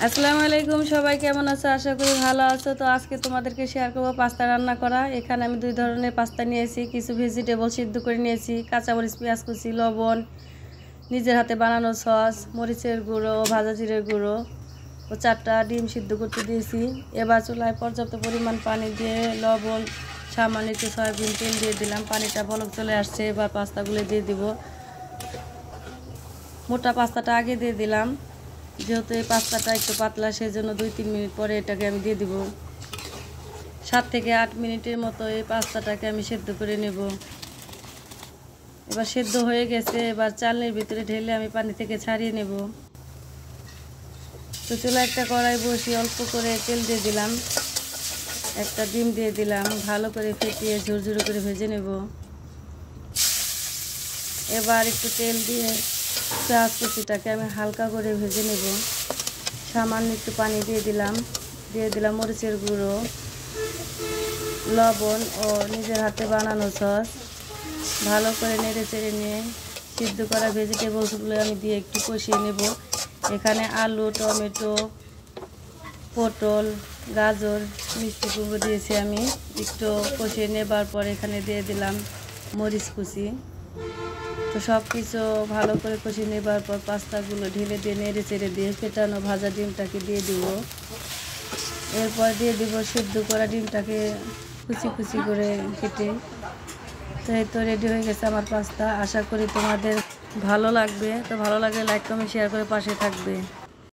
আসসালামু আলাইকুম, সবাই কেমন আছো? আশা করি ভালো আছো। তো আজকে তোমাদেরকে শেয়ার করবো পাস্তা রান্না করা। এখানে আমি দুই ধরনের পাস্তা নিয়েছি, কিছু ভেজিটেবল সিদ্ধ করে নিয়েছি, কাঁচামরিচ, পেঁয়াজ কুচি, লবণ, নিজের হাতে বানানো সস, মরিচের গুঁড়ো, ভাজা জিরের গুঁড়ো ও 4টা ডিম সিদ্ধ করতে দিয়েছি। এবার চুলায় পর্যাপ্ত পরিমাণ পানি দিয়ে লবণ, সামান্য একটু সয়াবিন তেল দিয়ে দিলাম। পানিটা বলক চলে আসছে, এবার পাস্তাগুলো দিয়ে দিব। মোটা পাস্তাটা আগে দিয়ে দিলাম, যেহেতু এই পাস্তাটা একটু পাতলা, সেই জন্য 2-3 মিনিট পরে এটাকে আমি দিয়ে দিব। 7 থেকে 8 মিনিটের মতো এই পাস্তাটাকে আমি সেদ্ধ করে নেব। এবার সেদ্ধ হয়ে গেছে, এবার চালনির ভিতরে ঢেলে আমি পানি থেকে ছাড়িয়ে নেব। তো চুলা একটা কড়াই বসিয়ে অল্প করে তেল দিয়ে দিলাম, একটা ডিম দিয়ে দিলাম, ভালো করে ফেটিয়ে ঝুরঝুরে করে ভেজে নেব। এবার একটু তেল দিয়ে পেঁয়াজ কুচিটাকে আমি হালকা করে ভেজে নেব। সামান্য একটু পানি দিয়ে দিলাম মরিচের গুঁড়ো, লবণ ও নিজের হাতে বানানো সস। ভালো করে নেড়ে চেড়ে নিয়ে সিদ্ধ করা ভেজিটেবলসগুলো আমি দিয়ে একটু কষিয়ে নেব। এখানে আলু, টমেটো, পটল, গাজর, মিষ্টি কুমড়ো দিয়েছি। আমি একটু কষিয়ে নেবার পর এখানে দিয়ে দিলাম মরিচ কুচি। তো সব কিছু ভালো করে কষিয়ে নেবার পর পাস্তাগুলো ঢেলে দিয়ে নেড়ে চেড়ে দিয়ে ফেটানো ভাজা ডিমটাকে দিয়ে দিব। এরপর দিয়ে দিব সিদ্ধ করা ডিমটাকে কুচি কুচি করে কেটে। তো এই তো রেডি হয়ে গেছে আমার পাস্তা। আশা করি তোমাদের ভালো লাগবে। তো ভালো লাগলে লাইক, কমেন্ট, শেয়ার করে পাশে থাকবে।